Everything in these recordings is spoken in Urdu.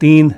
3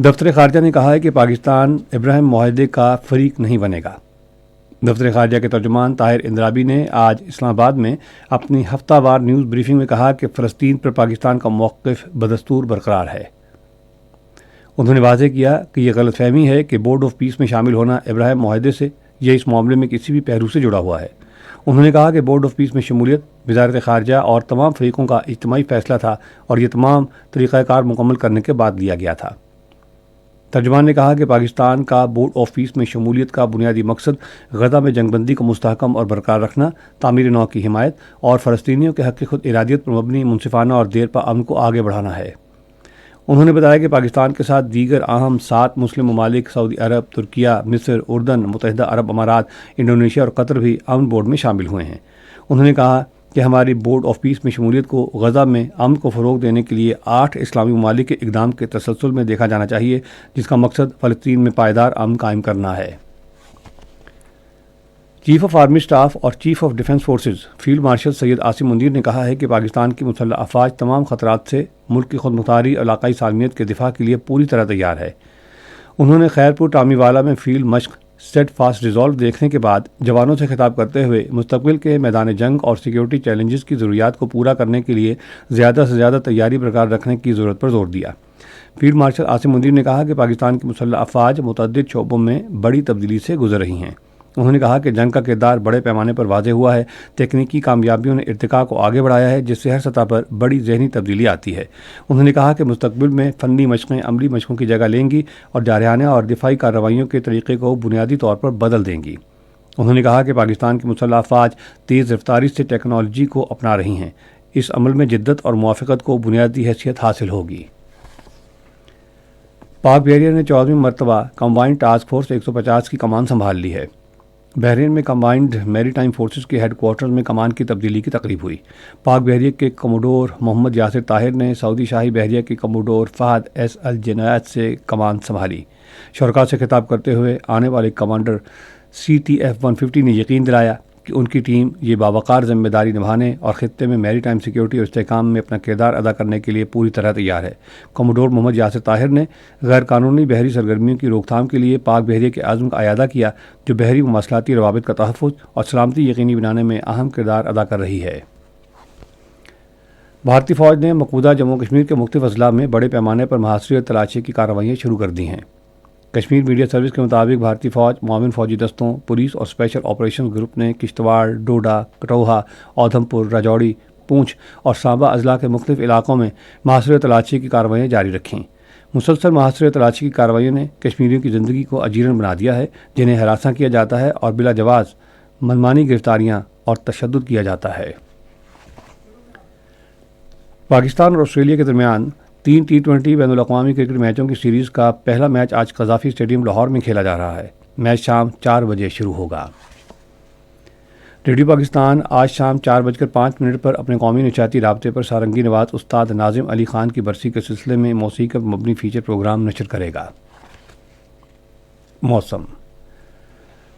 دفتر خارجہ نے کہا ہے کہ پاکستان ابراہیم معاہدے کا فریق نہیں بنے گا۔ دفتر خارجہ کے ترجمان طاہر اندرابی نے آج اسلام آباد میں اپنی ہفتہ وار نیوز بریفنگ میں کہا کہ فلسطین پر پاکستان کا موقف بدستور برقرار ہے۔ انہوں نے واضح کیا کہ یہ غلط فہمی ہے کہ بورڈ آف پیس میں شامل ہونا ابراہیم معاہدے سے یا اس معاملے میں کسی بھی پہلو سے جڑا ہوا ہے۔ انہوں نے کہا کہ بورڈ آف پیس میں شمولیت وزارت خارجہ اور تمام فریقوں کا اجتماعی فیصلہ تھا اور یہ تمام طریقہ کار مکمل کرنے کے بعد لیا گیا تھا۔ ترجمان نے کہا کہ پاکستان کا بورڈ آف پیس میں شمولیت کا بنیادی مقصد غزہ میں جنگ بندی کو مستحکم اور برقرار رکھنا، تعمیر نو کی حمایت اور فلسطینیوں کے حق خود ارادیت پر مبنی منصفانہ اور دیر پا امن کو آگے بڑھانا ہے۔ انہوں نے بتایا کہ پاکستان کے ساتھ دیگر اہم 7 مسلم ممالک سعودی عرب، ترکیہ، مصر، اردن، متحدہ عرب امارات، انڈونیشیا اور قطر بھی امن بورڈ میں شامل ہوئے ہیں۔ انہوں نے کہا کہ ہماری بورڈ آف پیس میں شمولیت کو غزہ میں امن کو فروغ دینے کے لیے 8 اسلامی ممالک کے اقدام کے تسلسل میں دیکھا جانا چاہیے، جس کا مقصد فلسطین میں پائیدار امن قائم کرنا ہے۔ چیف آف آرمی اسٹاف اور chief of defence forces field marshal Syed Asim Munir نے کہا ہے کہ پاکستان کی مسلح افواج تمام خطرات سے ملک کی خود مختاری اور علاقائی سالمیت کے دفاع کے لیے پوری طرح تیار ہے۔ انہوں نے خیرپور ٹامی والا میں فیلڈ مشق سیٹ فاسٹ ریزالو دیکھنے کے بعد جوانوں سے خطاب کرتے ہوئے مستقبل کے میدان جنگ اور سیکیورٹی چیلنجز کی ضروریات کو پورا کرنے کے لیے زیادہ سے زیادہ تیاری برقرار رکھنے کی ضرورت پر زور دیا۔ فیلڈ مارشل عاصم منیر نے کہا کہ پاکستان کی مسلح افواج متعدد شعبوں میں بڑی تبدیلی سے گزر رہی ہیں۔ انہوں نے کہا کہ جنگ کا کردار بڑے پیمانے پر واضح ہوا ہے، تکنیکی کامیابیوں نے ارتقاء کو آگے بڑھایا ہے، جس سے ہر سطح پر بڑی ذہنی تبدیلی آتی ہے۔ انہوں نے کہا کہ مستقبل میں فنی مشقیں عملی مشقوں کی جگہ لیں گی اور جارحانہ اور دفاعی کارروائیوں کے طریقے کو بنیادی طور پر بدل دیں گی۔ انہوں نے کہا کہ پاکستان کی مسلح افواج تیز رفتاری سے ٹیکنالوجی کو اپنا رہی ہیں، اس عمل میں جدت اور موافقت کو بنیادی حیثیت حاصل ہوگی۔ پاک بحریہ نے 14ویں مرتبہ کمبائنڈ ٹاسک فورس 150 کی کمان سنبھال لی ہے۔ بحرین میں کمبائنڈ میری ٹائم فورسز کے ہیڈ کوارٹرز میں کمان کی تبدیلی کی تقریب ہوئی۔ پاک بحریہ کے کموڈور محمد یاسر طاہر نے سعودی شاہی بحریہ کے کموڈور فہد ایس الجنایت سے کمان سنبھالی۔ شرکاء سے خطاب کرتے ہوئے آنے والے کمانڈر CTF 150 نے یقین دلایا کہ ان کی ٹیم یہ باوقار ذمہ داری نبھانے اور خطے میں میری ٹائم سیکیورٹی اور استحکام میں اپنا کردار ادا کرنے کے لیے پوری طرح تیار ہے۔ کموڈور محمد یاسر طاہر نے غیر قانونی بحری سرگرمیوں کی روک تھام کے لیے پاک بحریہ کے عزم کا اعادہ کیا، جو بحری مواصلاتی روابط کا تحفظ اور سلامتی یقینی بنانے میں اہم کردار ادا کر رہی ہے۔ بھارتی فوج نے مقبوضہ جموں کشمیر کے مختلف اضلاع میں بڑے پیمانے پر محاصرے اور تلاشی کی کارروائیاں شروع کر دی ہیں۔ کشمیر میڈیا سروس کے مطابق بھارتی فوج، معاون فوجی دستوں، پولیس اور اسپیشل آپریشن گروپ نے کشتواڑ، ڈوڈا، کٹھوعہ، اودھمپور، راجوری، پونچھ اور سانبا اضلاع کے مختلف علاقوں میں محاصرے اور تلاشی کی کارروائیاں جاری رکھیں۔ مسلسل محاصرے اور تلاشی کی کارروائیوں نے کشمیریوں کی زندگی کو اجیرن بنا دیا ہے، جنہیں ہراساں کیا جاتا ہے اور بلا جواز منمانی گرفتاریاں اور تشدد کیا جاتا ہے۔ پاکستان اور آسٹریلیا کے درمیان 3 T20 بین الاقوامی کرکٹ میچوں کی سیریز کا پہلا میچ آج قذافی اسٹیڈیم لاہور میں کھیلا جا رہا ہے۔ میچ شام 4 بجے شروع ہوگا۔ ریڈیو پاکستان آج شام 4:05 پر اپنے قومی نشریاتی رابطے پر سارنگی نواز استاد ناظم علی خان کی برسی کے سلسلے میں موسیقی پر مبنی فیچر پروگرام نشر کرے گا۔ موسم۔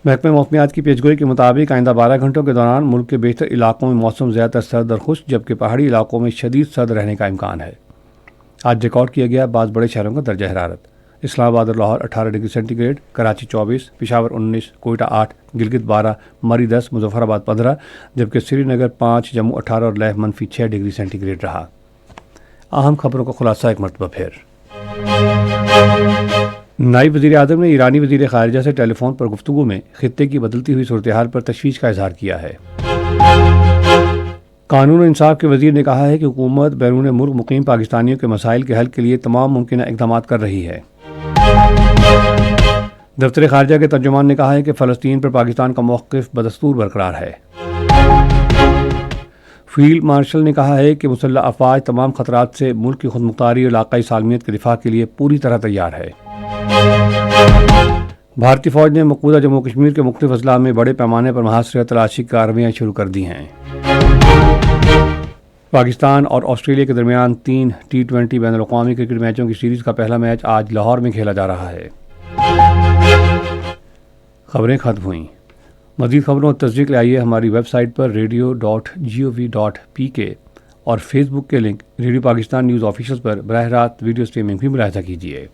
محکمہ موسمیات کی پیشگوئی کے مطابق آئندہ 12 گھنٹوں کے دوران ملک کے بیشتر علاقوں میں موسم زیادہ تر سرد اور خشک، جبکہ پہاڑی علاقوں میں شدید سرد رہنے کا امکان ہے۔ آج ریکارڈ کیا گیا بعض بڑے شہروں کا درجہ حرارت: اسلام آباد اور Lahore 18 degree centigrade, Karachi 24، Peshawar 19، Quetta 8، Gilgit 12، Murree 10، Muzaffarabad 15، جبکہ سری نگر 5، جموں 18 اور لیہ -6 ڈگری سینٹی گریڈ رہا۔ اہم خبروں کا خلاصہ ایک مرتبہ پھر۔ نائب وزیر اعظم نے ایرانی وزیر خارجہ سے ٹیلی فون پر گفتگو میں خطے کی بدلتی ہوئی صورتحال پر تشویش کا اظہار کیا ہے۔ قانون و انصاف کے وزیر نے کہا ہے کہ حکومت بیرون ملک مقیم پاکستانیوں کے مسائل کے حل کے لیے تمام ممکنہ اقدامات کر رہی ہے۔ دفتر خارجہ کے ترجمان نے کہا ہے کہ فلسطین پر پاکستان کا موقف بدستور برقرار ہے۔ فیلڈ مارشل نے کہا ہے کہ مسلح افواج تمام خطرات سے ملک کی خود مختاری اور علاقائی سالمیت کے دفاع کے لیے پوری طرح تیار ہے۔ بھارتی فوج نے مقبوضہ جموں کشمیر کے مختلف اضلاع میں بڑے پیمانے پر محاصرے اور تلاشی کارروائیاں شروع کر دی ہیں۔ پاکستان اور آسٹریلیا کے درمیان 3 T20 بین الاقوامی کرکٹ میچوں کی سیریز کا پہلا میچ آج لاہور میں کھیلا جا رہا ہے۔ خبریں ختم ہوئیں۔ مزید خبروں اور تصدیق کے آئیے ہماری ویب سائٹ پر radio.gov.pk اور فیس بک کے link radio Pakistan news official پر براہ راست ویڈیو اسٹریمنگ بھی ملاحظہ کیجیے۔